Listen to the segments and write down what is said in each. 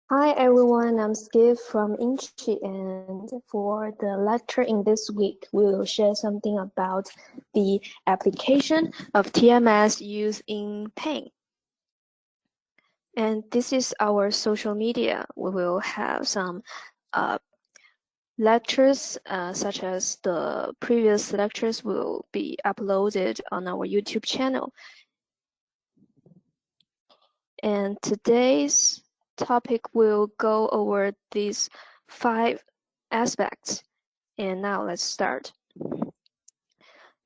Hi everyone, I'm Skip from YINGCHI, and for the lecture in this week, we will share something about the application of TMS used in pain. And this is our social media. We will have some lectures, such as the previous lectures will be uploaded on our YouTube channel. And today's topic will go over these 5 aspects. And now let's start.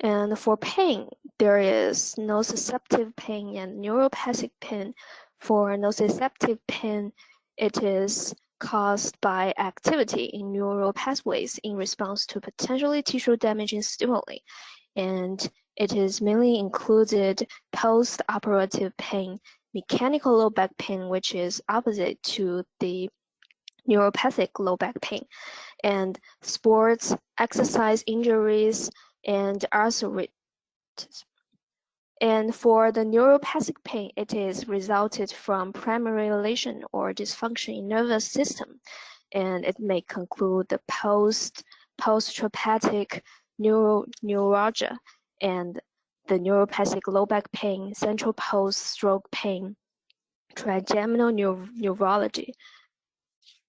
And for pain, there is nociceptive pain and neuropathic pain. For nociceptive pain, it is caused by activity in neural pathways in response to potentially tissue-damaging stimuli. And it is mainly included post-operative pain, mechanical low back pain, which is opposite to the neuropathic low back pain, and sports, exercise injuries, and arthritis. And for the neuropathic pain, it is resulted from primary lesion or dysfunction in nervous system, and it may conclude the post-traumatic neuralgia and the neuropathic low back pain, central post-stroke pain, trigeminal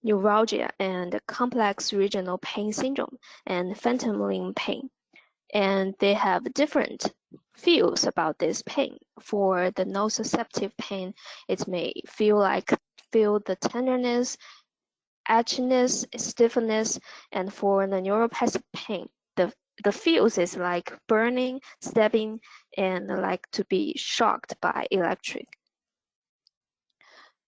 neuralgia, and complex regional pain syndrome, and phantom limb pain. And they have different feels about this pain. For the nociceptive pain, it may feel the tenderness, itchiness, stiffness, and for the neuropathic pain, the feels is like burning, stabbing, and like to be shocked by electric.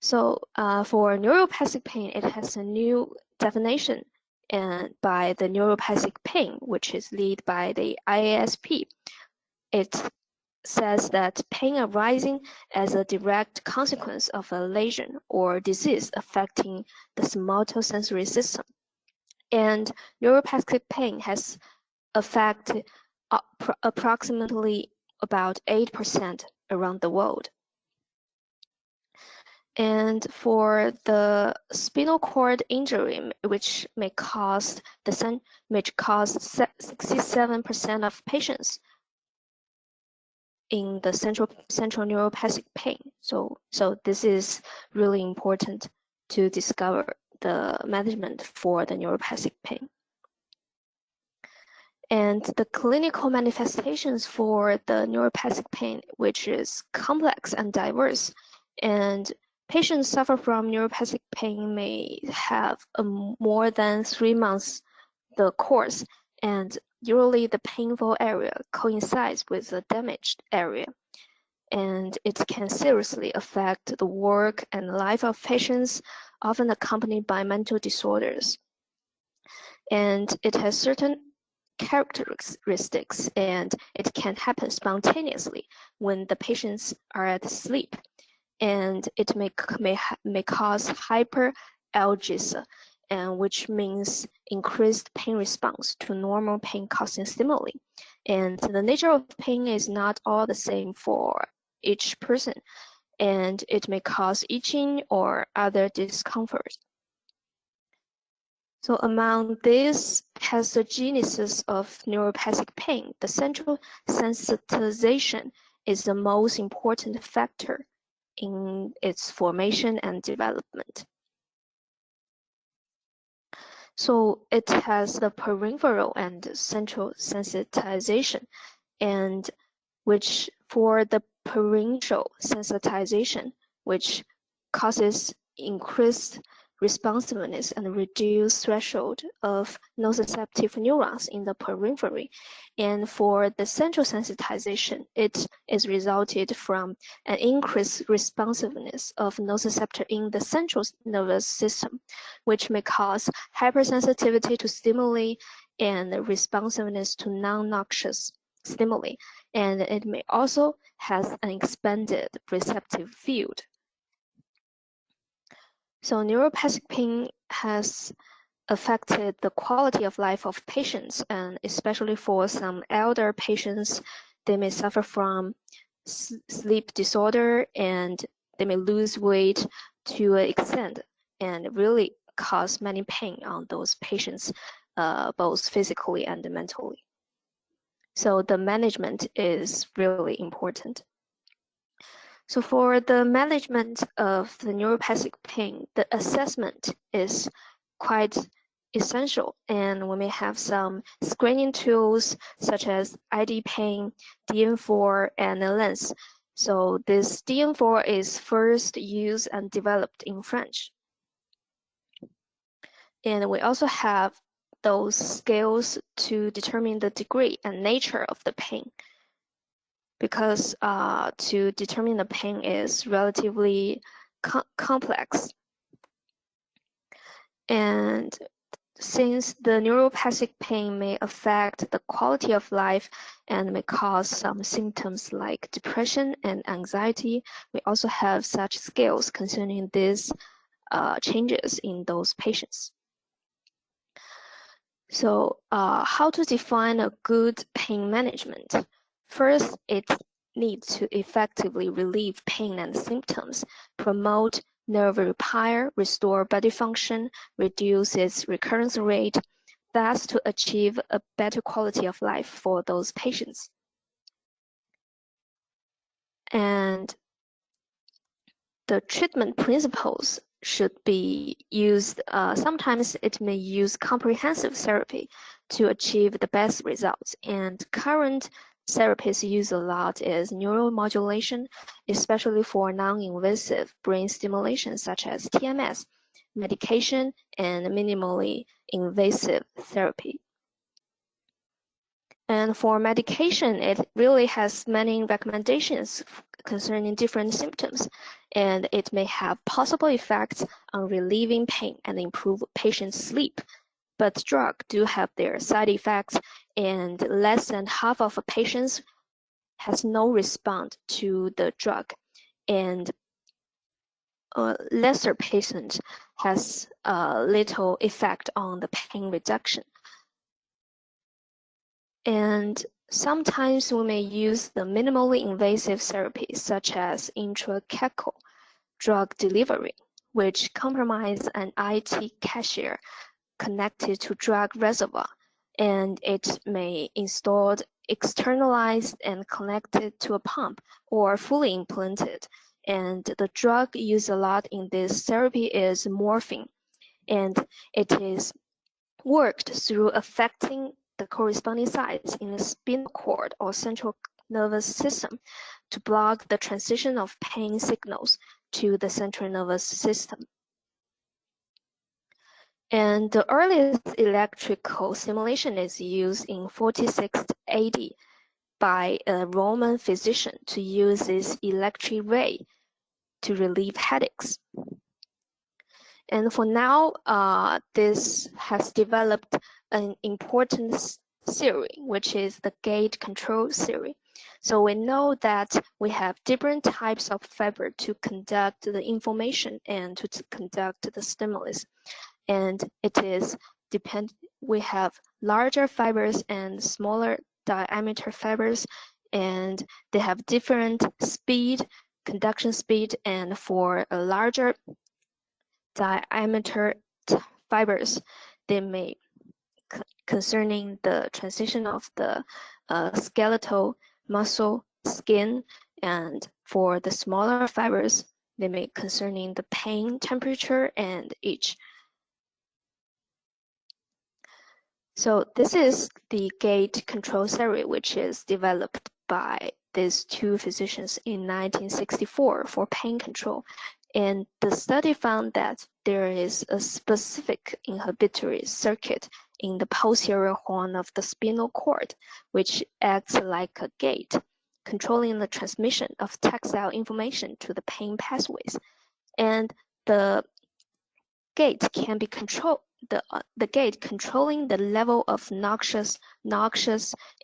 So for neuropathic pain, it has a new definition and by the neuropathic pain, which is led by the IASP. It says that pain arising as a direct consequence of a lesion or disease affecting the somatosensory system. And neuropathic pain has affected approximately about 8% around the world. And for the spinal cord injury, which may cause 67% of patients in the central neuropathic pain. So this is really important to discover the management for the neuropathic pain. And the clinical manifestations for the neuropathic pain, which is complex and diverse, and patients suffer from neuropathic pain may have more than 3 months the course, and usually the painful area coincides with the damaged area. And it can seriously affect the work and life of patients, often accompanied by mental disorders. And it has certain characteristics, and it can happen spontaneously when the patients are at sleep, and it may cause hyperalgesia, and which means increased pain response to normal pain causing stimuli. And the nature of pain is not all the same for each person, and it may cause itching or other discomfort. So among these pathogenesis of neuropathic pain, the central sensitization is the most important factor in its formation and development. So it has the peripheral and central sensitization, and which for the peripheral sensitization, which causes increased responsiveness and reduced threshold of nociceptive neurons in the periphery. And for the central sensitization, it is resulted from an increased responsiveness of nociceptor in the central nervous system, which may cause hypersensitivity to stimuli and responsiveness to non-noxious stimuli. And it may also have an expanded receptive field. So neuropathic pain has affected the quality of life of patients, and especially for some elder patients, they may suffer from sleep disorder, and they may lose weight to an extent and really cause many pain on those patients, both physically and mentally. So the management is really important. So for the management of the neuropathic pain, the assessment is quite essential, and we may have some screening tools such as ID pain, DM4, and LENS. So this DM4 is first used and developed in French. And we also have those scales to determine the degree and nature of the pain, because to determine the pain is relatively complex. And since the neuropathic pain may affect the quality of life and may cause some symptoms like depression and anxiety, we also have such scales concerning these changes in those patients. So how to define a good pain management? First, it needs to effectively relieve pain and symptoms, promote nerve repair, restore body function, reduce its recurrence rate, thus to achieve a better quality of life for those patients. And the treatment principles should be used. Sometimes it may use comprehensive therapy to achieve the best results. And current therapies used a lot is neuromodulation, especially for non-invasive brain stimulation such as TMS, medication, and minimally invasive therapy. And for medication, it really has many recommendations concerning different symptoms, and it may have possible effects on relieving pain and improve patients' sleep. But drugs do have their side effects, and less than half of patients has no response to the drug, and a lesser patient has little effect on the pain reduction. And sometimes we may use the minimally invasive therapy, such as intrathecal drug delivery, which compromises an IT cashier connected to drug reservoir, and it may installed, externalized, and connected to a pump, or fully implanted. And the drug used a lot in this therapy is morphine, and it is worked through affecting the corresponding sites in the spinal cord or central nervous system to block the transition of pain signals to the central nervous system. And the earliest electrical stimulation is used in 46 AD by a Roman physician to use this electric ray to relieve headaches. And for now, this has developed an important theory, which is the gate control theory. So we know that we have different types of fiber to conduct the information and to conduct the stimulus. And it is we have larger fibers and smaller diameter fibers, and they have different speed, conduction speed, and for a larger diameter fibers, they may concerning the transition of the skeletal muscle, skin, and for the smaller fibers, they may concerning the pain, temperature, and itch. So this is the gate control theory, which is developed by these two physicians in 1964 for pain control. And the study found that there is a specific inhibitory circuit in the posterior horn of the spinal cord, which acts like a gate, controlling the transmission of tactile information to the pain pathways. And the gate can be controlled. The gate controlling the level of noxious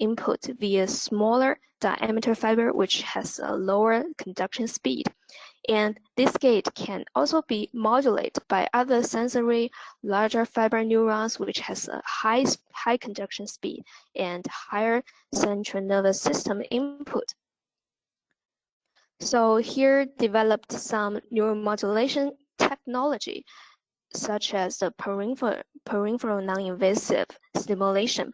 input via smaller diameter fiber, which has a lower conduction speed. And this gate can also be modulated by other sensory larger fiber neurons, which has a high conduction speed and higher central nervous system input. So here developed some neuromodulation technology such as the peripheral non-invasive stimulation,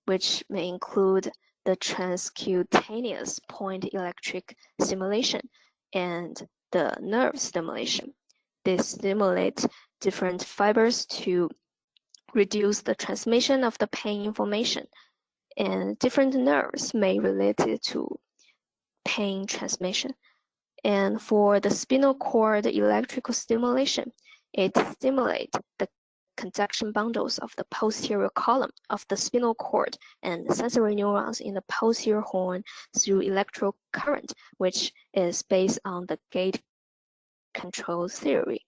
which may include the transcutaneous point electric stimulation and the nerve stimulation. They stimulate different fibers to reduce the transmission of the pain information, and different nerves may relate it to pain transmission. And for the spinal cord electrical stimulation, it stimulates the conduction bundles of the posterior column of the spinal cord and sensory neurons in the posterior horn through electrical current, which is based on the gate control theory.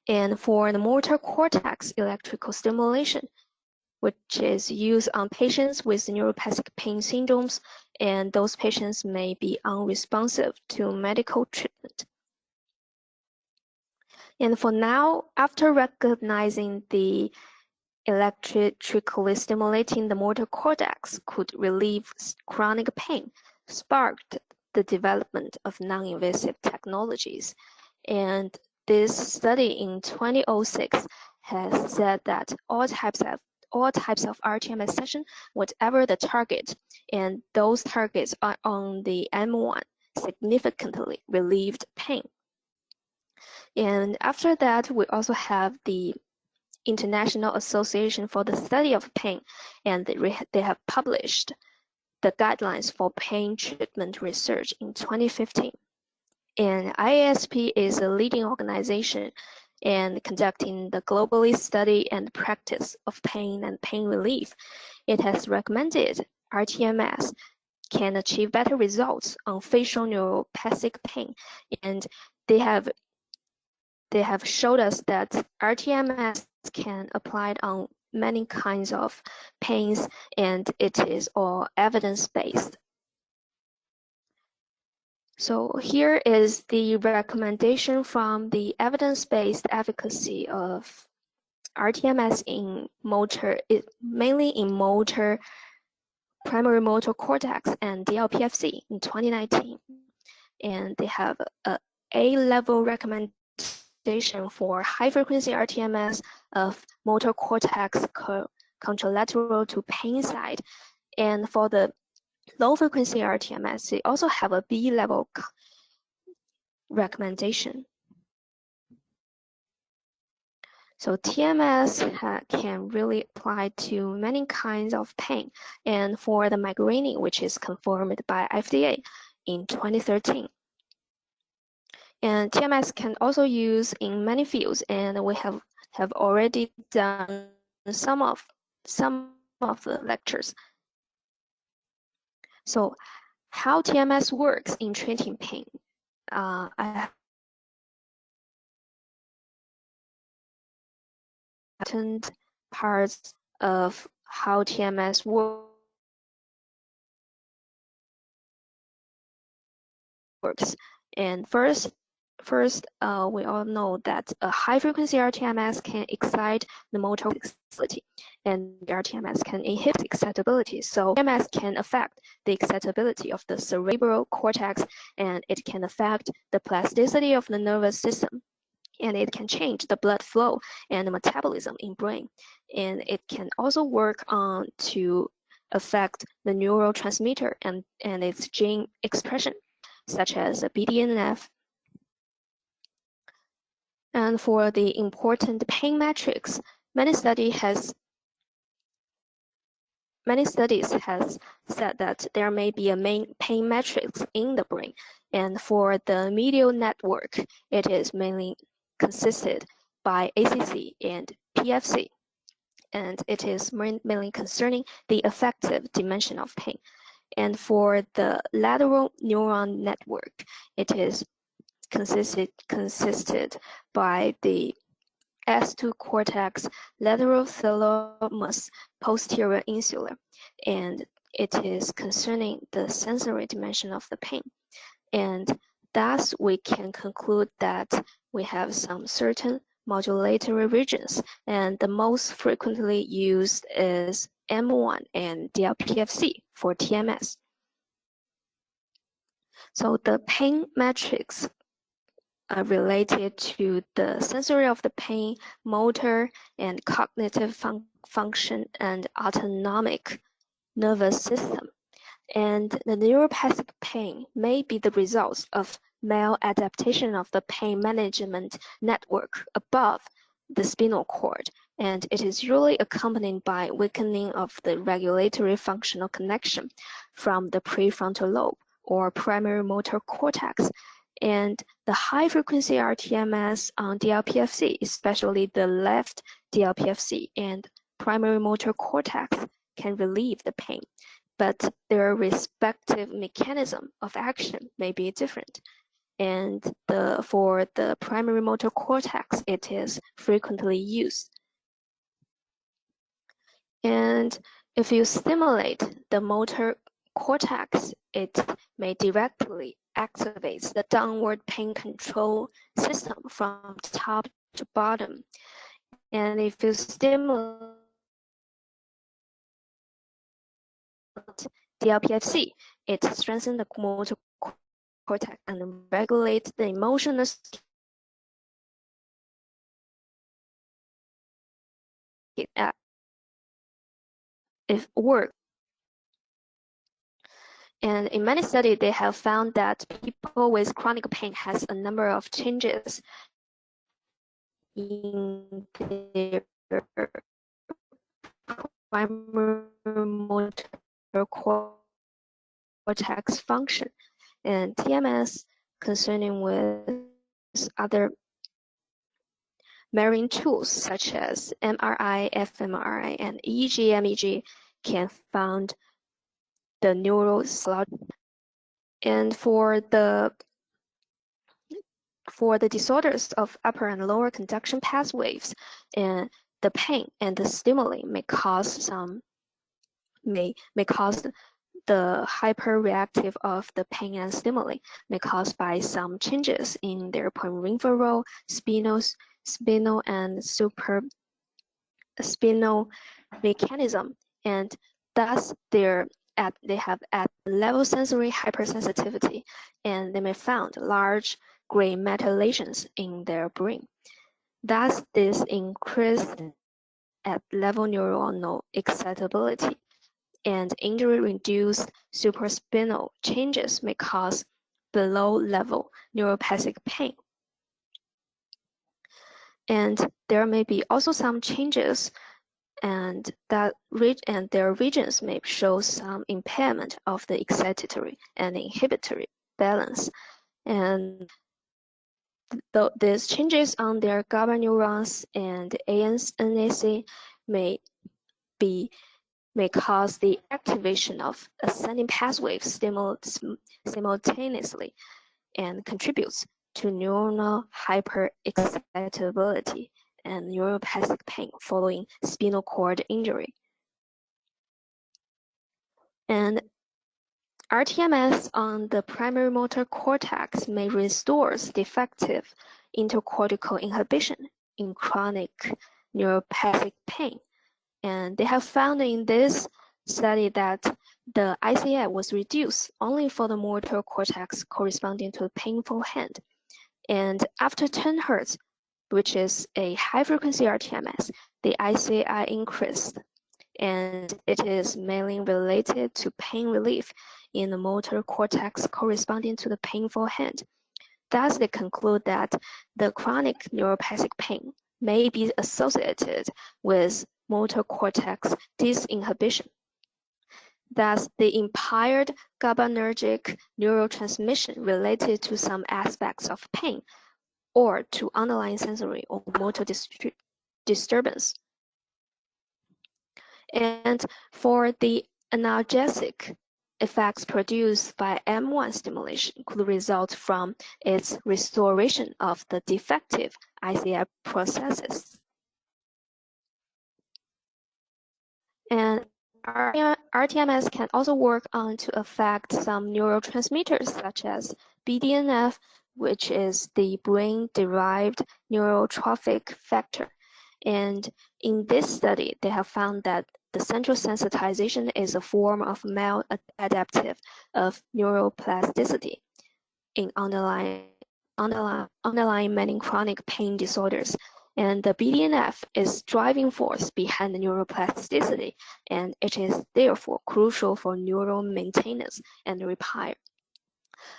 And for the motor cortex electrical stimulation, which is used on patients with neuropathic pain syndromes, and those patients may be unresponsive to medical treatment. And for now, after recognizing the electrically stimulating the motor cortex could relieve chronic pain, sparked the development of non-invasive technologies. And this study in 2006 has said that all types of RTMS session, whatever the target, and those targets are on the M1, significantly relieved pain. And after that, we also have the International Association for the Study of Pain, and they have published the guidelines for pain treatment research in 2015. And IASP is a leading organization and conducting the globally study and practice of pain and pain relief. It has recommended RTMS can achieve better results on facial neuropathic pain, and they have showed us that RTMS can apply on many kinds of pains, and it is all evidence-based. So here is the recommendation from the evidence-based efficacy of RTMS in motor, mainly in motor, primary motor cortex and DLPFC in 2019. And they have a A-level recommendation for high-frequency RTMS of motor cortex contralateral to pain side. And for the low-frequency RTMS, they also have a B-level recommendation. So TMS can really apply to many kinds of pain. And for the migraine, which is confirmed by FDA in 2013. And TMS can also use in many fields, and we have already done some of the lectures. So how TMS works in treating pain. I have parts of how TMS works. And first, we all know that a high-frequency RTMS can excite the motor excitability, and the RTMS can inhibit excitability. So TMS can affect the excitability of the cerebral cortex, and it can affect the plasticity of the nervous system, and it can change the blood flow and the metabolism in brain. And it can also work on to affect the neurotransmitter and its gene expression, such as BDNF. And for the important pain metrics, many studies has said that there may be a main pain metrics in the brain. And for the medial network, it is mainly consisted by ACC and PFC. And it is mainly concerning the affective dimension of pain. And for the lateral neuron network, it is consisted by the S2 cortex, lateral thalamus, posterior insula, and it is concerning the sensory dimension of the pain. And thus we can conclude that we have some certain modulatory regions, and the most frequently used is M1 and DLPFC for TMS. So the pain metrics related to the sensory of the pain, motor and cognitive function, and autonomic nervous system. And the neuropathic pain may be the result of maladaptation of the pain management network above the spinal cord, and it is usually accompanied by weakening of the regulatory functional connection from the prefrontal lobe or primary motor cortex. And the high-frequency RTMS on DLPFC, especially the left DLPFC and primary motor cortex, can relieve the pain, but their respective mechanism of action may be different. And for the primary motor cortex, it is frequently used. And if you stimulate the motor cortex, it may directly activate the downward pain control system from top to bottom. And if you stimulate DLPFC, it strengthens the motor cortex and regulates the emotional state if work. And in many studies, they have found that people with chronic pain has a number of changes in their primary motor cortex function. And TMS concerning with other measuring tools such as MRI, fMRI, and EEG, MEG can found the neural slot. And for the disorders of upper and lower conduction pathways, and the pain and the stimuli may cause the hyperreactive of the pain and stimuli may caused by some changes in their peripheral, spinal, and supraspinal mechanism, and thus they have at level sensory hypersensitivity, and they may found large gray matter lesions in their brain. Thus, this increased at level neuronal excitability, and injury-reduced supraspinal changes may cause below-level neuropathic pain. And there may be also some changes, and their regions may show some impairment of the excitatory and inhibitory balance. And these changes on their GABA neurons and ANAC may cause the activation of ascending pathways simultaneously and contributes to neuronal hyperexcitability and neuropathic pain following spinal cord injury. And RTMS on the primary motor cortex may restore defective intercortical inhibition in chronic neuropathic pain. And they have found in this study that the ICI was reduced only for the motor cortex corresponding to the painful hand. And after 10 Hz, which is a high-frequency RTMS, the ICI increased, and it is mainly related to pain relief in the motor cortex corresponding to the painful hand. Thus, they conclude that the chronic neuropathic pain may be associated with motor cortex disinhibition. Thus, the impaired GABAergic neurotransmission related to some aspects of pain or to underlying sensory or motor disturbance. And for the analgesic effects produced by M1 stimulation could result from its restoration of the defective ICI processes. And RTMS can also work on to affect some neurotransmitters such as BDNF, which is the brain-derived neurotrophic factor. And in this study, they have found that the central sensitization is a form of maladaptive of neuroplasticity in underlying underlying many chronic pain disorders. And the BDNF is driving force behind the neuroplasticity, and it is therefore crucial for neural maintenance and repair.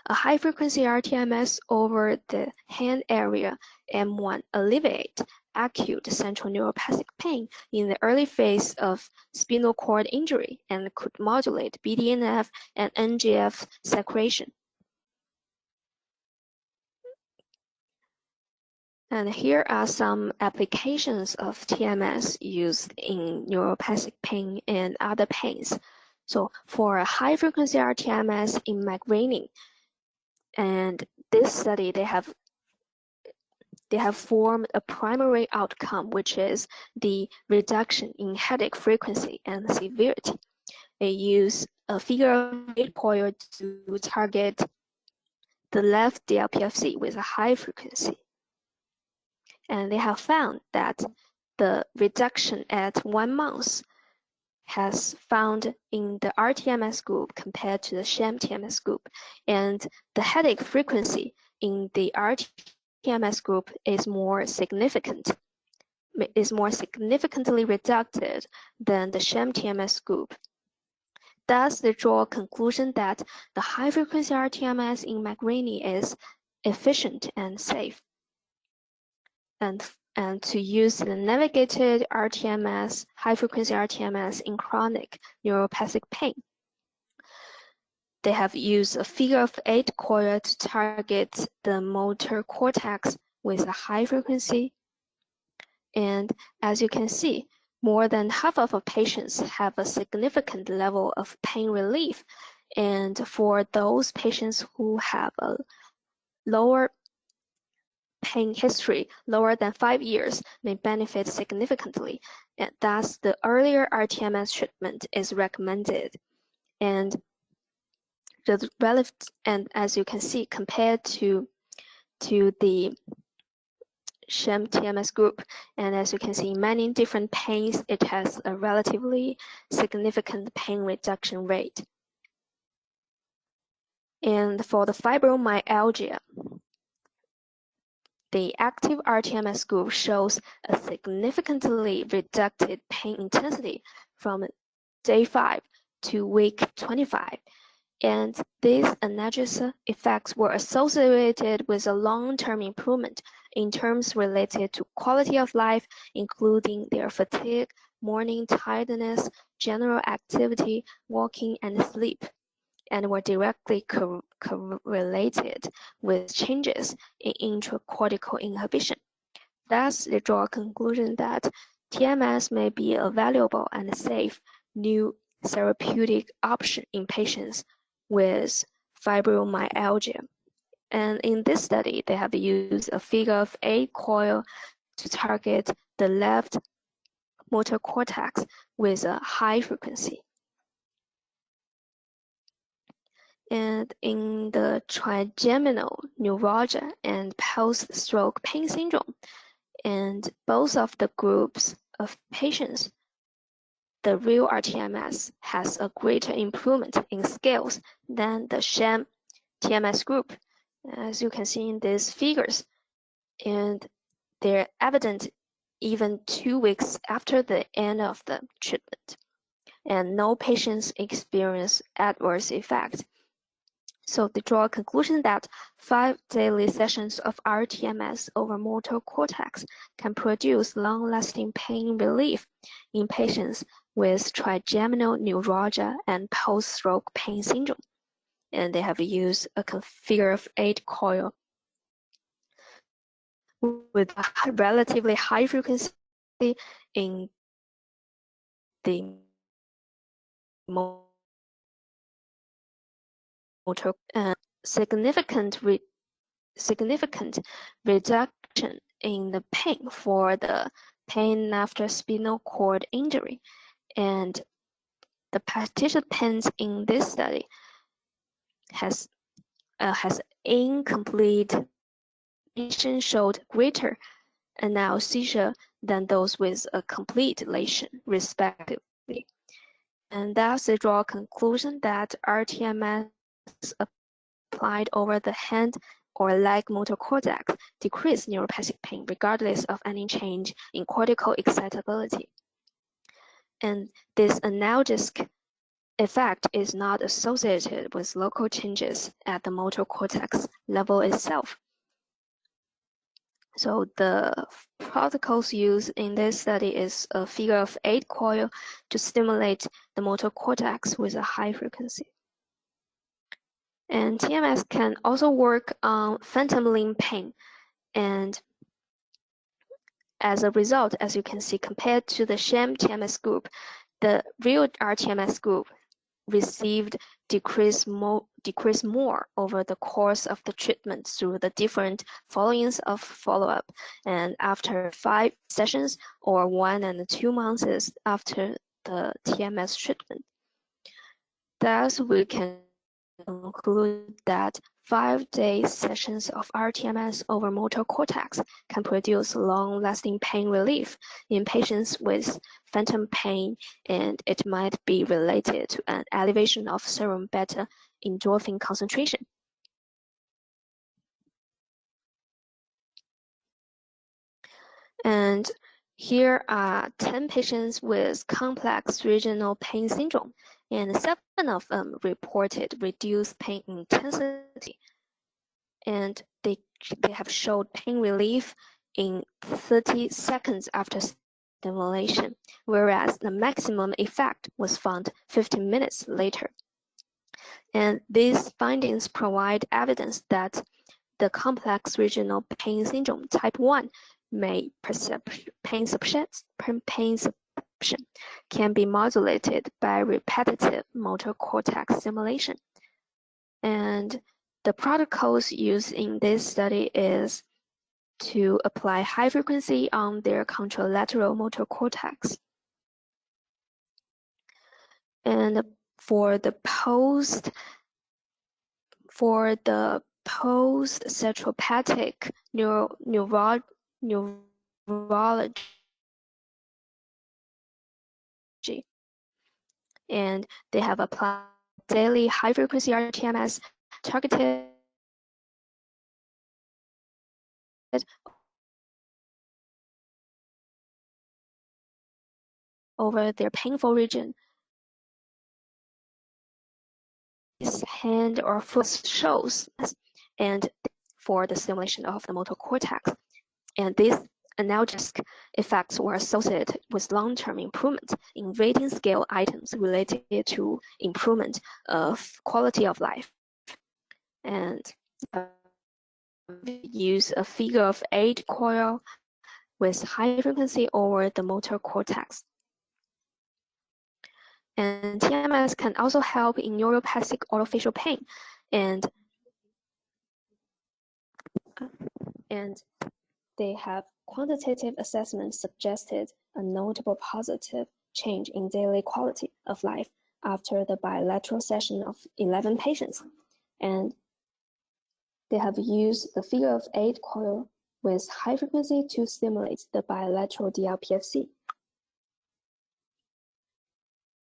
A high-frequency rTMS over the hand area M1 alleviates acute central neuropathic pain in the early phase of spinal cord injury and could modulate BDNF and NGF secretion. And here are some applications of TMS used in neuropathic pain and other pains. So for a high-frequency rTMS in migraine, and this study they have formed a primary outcome, which is the reduction in headache frequency and severity. They use a figure-8 coil to target the left DLPFC with a high frequency. And they have found that the reduction at 1 month has found in the rTMS group compared to the sham TMS group, and the headache frequency in the rTMS group is more significantly reduced than the sham TMS group. Thus, they draw a conclusion that the high-frequency rTMS in migraine is efficient and safe. And to use the navigated rTMS, high-frequency rTMS in chronic neuropathic pain. They have used a figure-8 coil to target the motor cortex with a high frequency. And as you can see, more than half of our patients have a significant level of pain relief. And for those patients who have a lower pain history lower than 5 years may benefit significantly, and thus the earlier rTMS treatment is recommended. And as you can see, compared to the sham TMS group, and as you can see in many different pains, it has a relatively significant pain reduction rate. And for the fibromyalgia, the active rTMS group shows a significantly reduced pain intensity from day 5 to week 25, and these analgesic effects were associated with a long-term improvement in terms related to quality of life, including their fatigue, morning tiredness, general activity, walking, and sleep, and were directly correlated with changes in intracortical inhibition. Thus, they draw a conclusion that TMS may be a valuable and safe new therapeutic option in patients with fibromyalgia. And in this study, they have used a figure-8 coil to target the left motor cortex with a high frequency. And in the trigeminal neuralgia and post-stroke pain syndrome, and both of the groups of patients, the real rTMS has a greater improvement in scales than the sham TMS group, as you can see in these figures, and they're evident even 2 weeks after the end of the treatment, and no patients experience adverse effects. So they draw a conclusion that 5 daily sessions of rTMS over motor cortex can produce long-lasting pain relief in patients with trigeminal neuralgia and post-stroke pain syndrome. And they have used a figure-8 coil with a relatively high frequency in the motor significant reduction in the pain for the pain after spinal cord injury. And the participants in this study has incomplete lesion showed greater analgesia than those with a complete lesion, respectively. And thus they draw a conclusion that rTMS applied over the hand or leg motor cortex decrease neuropathic pain regardless of any change in cortical excitability. And this analgesic effect is not associated with local changes at the motor cortex level itself. So the protocols used in this study is a figure-of-8 coil to stimulate the motor cortex with a high frequency. And TMS can also work on phantom limb pain. And as a result, as you can see, compared to the sham TMS group, the real RTMS group received decrease more over the course of the treatment through the different followings of follow-up, and after 5 sessions or 1 and 2 months after the TMS treatment. Thus, we can conclude that 5-day sessions of RTMS over motor cortex can produce long-lasting pain relief in patients with phantom pain, and it might be related to an elevation of serum beta endorphin concentration. And here are 10 patients with complex regional pain syndrome, and 7 of them reported reduced pain intensity, and they have showed pain relief in 30 seconds after stimulation, whereas the maximum effect was found 15 minutes later. And these findings provide evidence that the complex regional pain syndrome type 1 pain suppression can be modulated by repetitive motor cortex stimulation. And the protocols used in this study is to apply high frequency on their contralateral motor cortex. And for the post-centropathic neurology, and they have applied daily high-frequency RTMS targeted over their painful region. His hand or foot shows, and for the stimulation of the motor cortex. And these analgesic effects were associated with long-term improvement in rating scale items related to improvement of quality of life. And use a figure-of-8 coil with high frequency over the motor cortex. And TMS can also help in neuropathic orofacial pain, and they have quantitative assessments suggested a notable positive change in daily quality of life after the bilateral session of 11 patients. And they have used the figure-of-8 coil with high frequency to stimulate the bilateral DLPFC.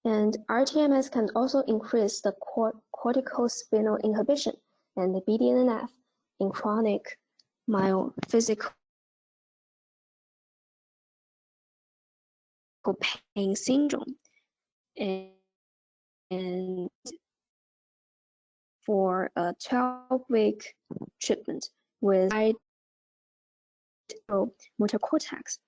And RTMS can also increase the corticospinal inhibition and the BDNF in chronic myophysical pain syndrome. And for a 12-week treatment with motor cortex,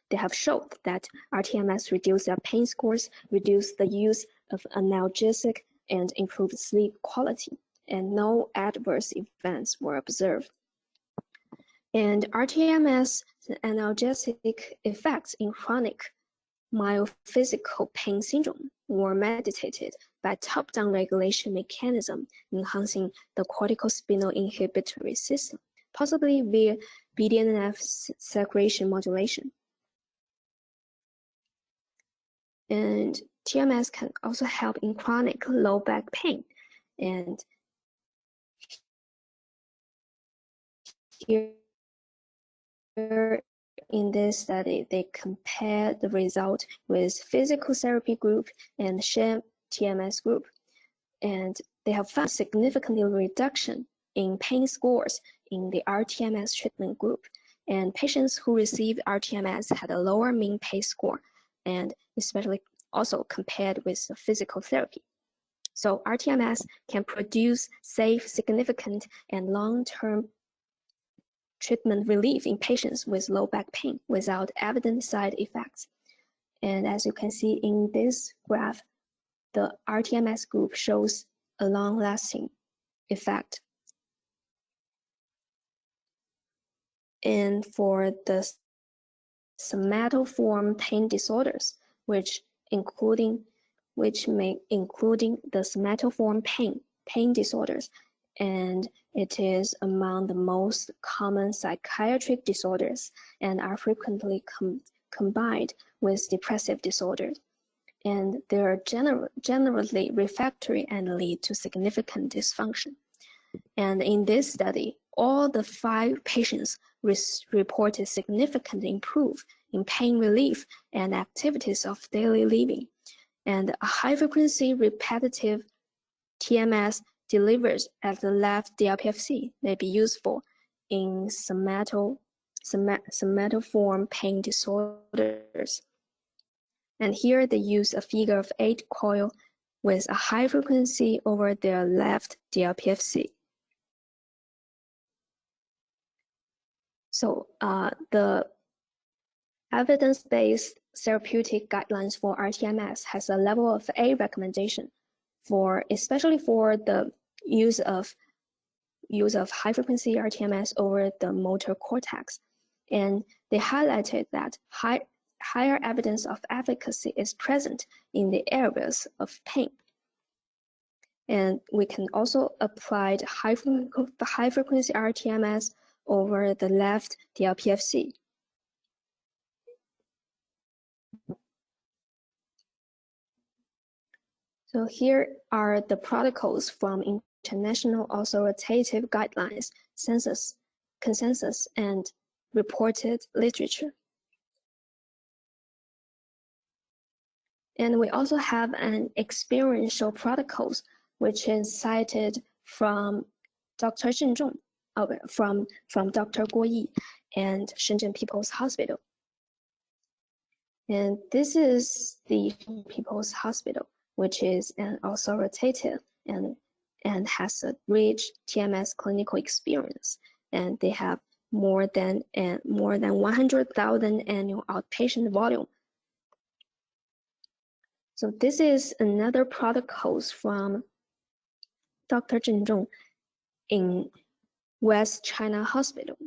they have shown that RTMS reduced their pain scores, reduced the use of analgesic, and improved sleep quality, and no adverse events were observed. And RTMS analgesic effects in chronic myophysical pain syndrome were mediated by top-down regulation mechanism enhancing the corticospinal inhibitory system, possibly via BDNF secretion modulation. And TMS can also help in chronic low back pain. And here in this study, they compared the result with physical therapy group and sham TMS group. And they have found significant reduction in pain scores in the rTMS treatment group, and patients who received rTMS had a lower mean PACE score, and especially also compared with physical therapy. So rTMS can produce safe, significant, and long-term treatment relief in patients with low back pain without evident side effects. And as you can see in this graph, the rTMS group shows a long-lasting effect. And for the somatoform pain disorders, which may including the somatoform pain disorders, and it is among the most common psychiatric disorders and are frequently combined with depressive disorders. And they are generally refractory and lead to significant dysfunction. And in this study, all the 5 patients reported significant improvement in pain relief and activities of daily living. And a high-frequency repetitive TMS delivered at the left DLPFC may be useful in somatoform pain disorders. And here they use a figure of 8 coil with a high frequency over their left DLPFC. So the evidence-based therapeutic guidelines for rTMS has a level of A recommendation especially for the use of high-frequency rTMS over the motor cortex. And they highlighted that higher evidence of efficacy is present in the areas of pain. And we can also apply the high-frequency rTMS over the left DLPFC. So here are the protocols from international authoritative guidelines, consensus, and reported literature. And we also have an experiential protocols, which is cited from Dr. Zheng Zhong, from Dr. Guo Yi and Shenzhen People's Hospital. And this is the People's Hospital, which is an authoritative and has a rich TMS clinical experience. And they have more than 100,000 annual outpatient volume. So this is another protocols from Dr. Zheng Zhong in West China Hospital.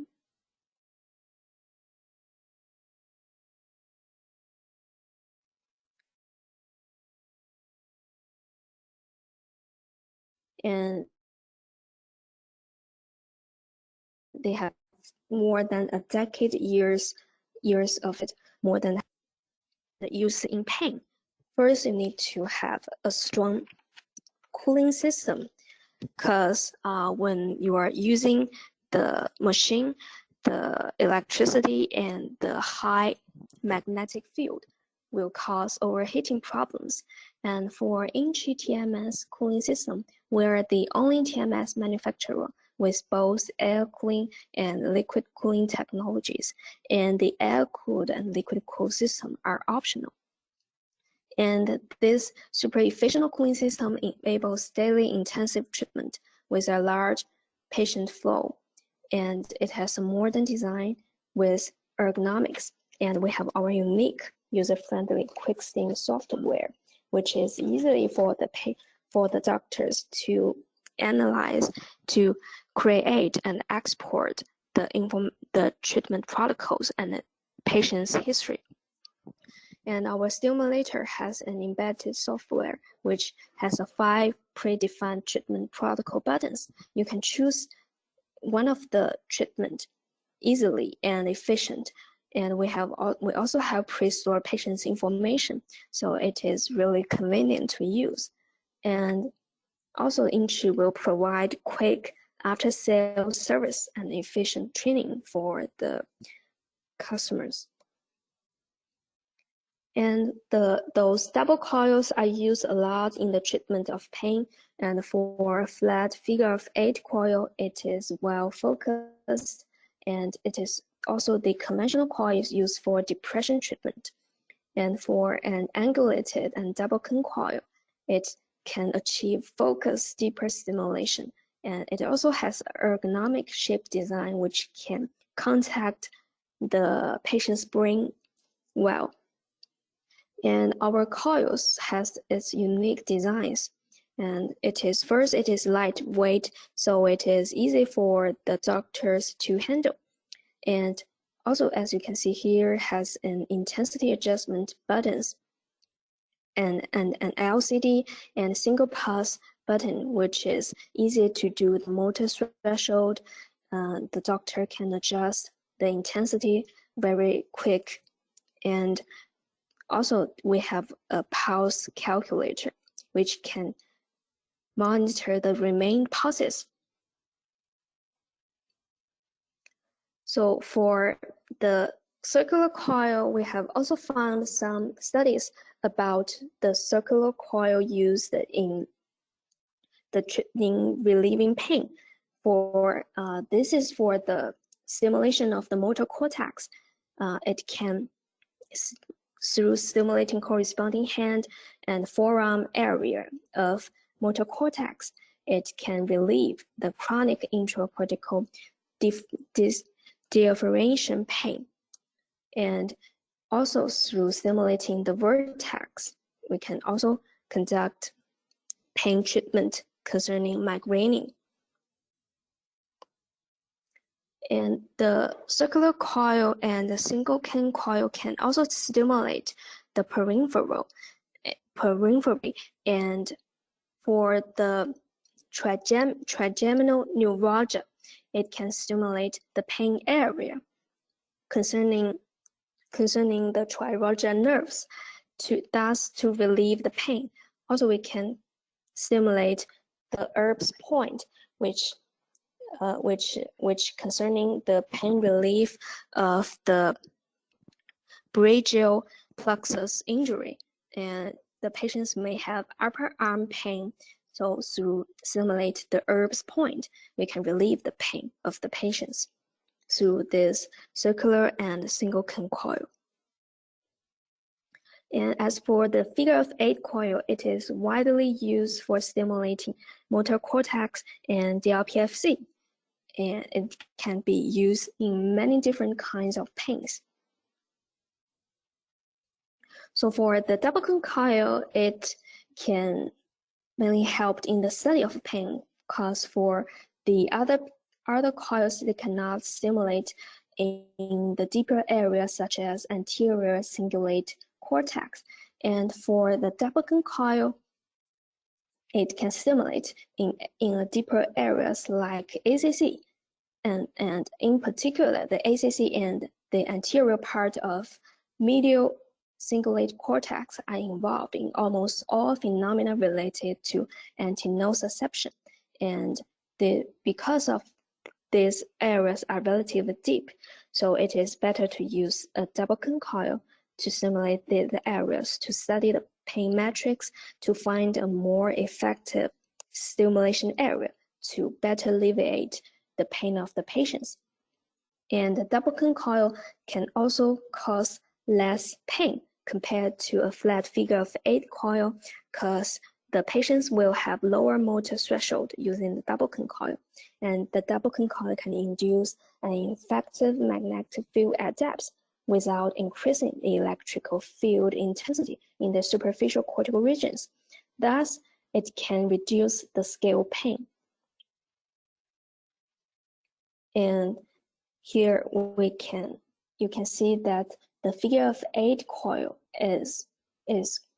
And they have more than a decade years of it, more than the use in pain. First, you need to have a strong cooling system, because when you are using the machine, the electricity and the high magnetic field will cause overheating problems. And for YINGCHI TMS cooling system, we're the only TMS manufacturer with both air cooling and liquid cooling technologies, and the air-cooled and liquid-cooled system are optional. And this super efficient cooling system enables daily intensive treatment with a large patient flow, and it has a modern design with ergonomics, and we have our unique user-friendly quick steam software, which is easily for the doctors to analyze, to create and export the treatment protocols and the patient's history. And our stimulator has an embedded software which has 5 predefined treatment protocol buttons. You can choose one of the treatment easily and efficient. And we also have pre-stored patient's information, so it is really convenient to use. And also, YINGCHI will provide quick after-sale service and efficient training for the customers. And those double coils are used a lot in the treatment of pain. And for a flat figure of 8 coil, it is well focused, and it is also the conventional coil is used for depression treatment. And for an angulated and double cone coil, it can achieve focused, deeper stimulation. And it also has ergonomic shape design, which can contact the patient's brain well. And our coils has its unique designs. And it is lightweight, so it is easy for the doctors to handle. And also, as you can see here, has an intensity adjustment buttons and an LCD and single pass button, which is easy to do the motor threshold. The doctor can adjust the intensity very quick. And also, we have a pulse calculator, which can monitor the remaining pulses. So for the circular coil, we have also found some studies about the circular coil used in relieving pain. This is for the stimulation of the motor cortex. It can, through stimulating corresponding hand and forearm area of motor cortex, it can relieve the chronic intracortical differentiation pain. And also through stimulating the vertex, we can also conduct pain treatment concerning migraine. And the circular coil and the single cone coil can also stimulate the periphery. And for the trigeminal neuralgia, it can stimulate the pain area concerning the trigeminal nerves, thus to relieve the pain. Also, we can stimulate the Erb's point, which concerning the pain relief of the brachial plexus injury, and the patients may have upper arm pain. So through stimulate the Erb's point, we can relieve the pain of the patients through this circular and single cone coil. And as for the figure of 8 coil, it is widely used for stimulating motor cortex and DLPFC. And it can be used in many different kinds of pains. So for the double cone coil, it can mainly help in the study of pain, because for the other coils, they cannot stimulate in the deeper areas such as anterior cingulate cortex. And for the double cone coil, it can stimulate in the deeper areas like ACC, and in particular the ACC and the anterior part of medial cingulate cortex are involved in almost all phenomena related to anti-nociception. And because of these areas are relatively deep, so it is better to use a double cone coil to stimulate the areas, to study the pain metrics, to find a more effective stimulation area to better alleviate the pain of the patients. And the double cone coil can also cause less pain compared to a flat figure of 8 coil, because the patients will have lower motor threshold using the double cone coil. And the double cone coil can induce an effective magnetic field at depth without increasing the electrical field intensity in the superficial cortical regions. Thus, it can reduce the scale pain. And here you can see that the figure of 8 coil is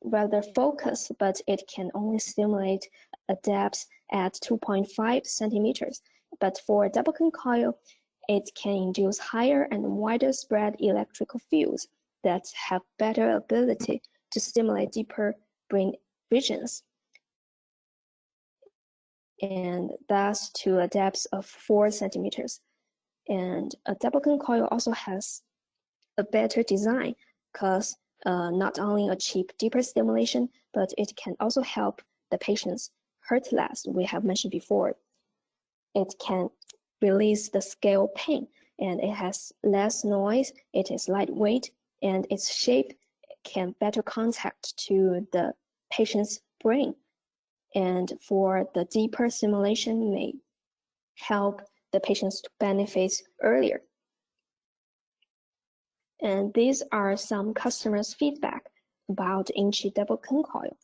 rather focused, but it can only stimulate a depth at 2.5 centimeters. But for a double cone coil, it can induce higher and wider spread electrical fields that have better ability to stimulate deeper brain regions, and thus to a depth of 4 centimeters. And a double cone coil also has a better design, because not only achieve deeper stimulation, but it can also help the patients hurt less. We have mentioned before. It can release the scale pain, and it has less noise, it is lightweight, and its shape can better contact to the patient's brain. And for the deeper stimulation may help the patients to benefit earlier. And these are some customers' feedback about YINGCHI double coil.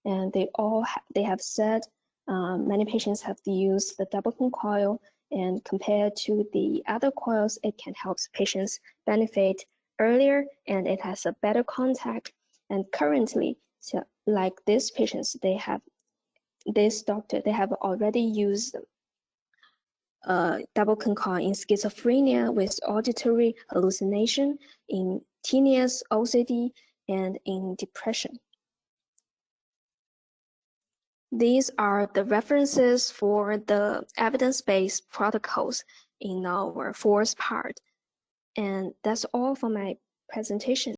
And they have said many patients have used the double coil, and compared to the other coils, it can help patients benefit earlier, and it has a better contact. And currently, so like these patients, they have already used double coil in schizophrenia with auditory hallucination, in tinnitus, OCD, and in depression. These are the references for the evidence-based protocols in our fourth part. And that's all for my presentation.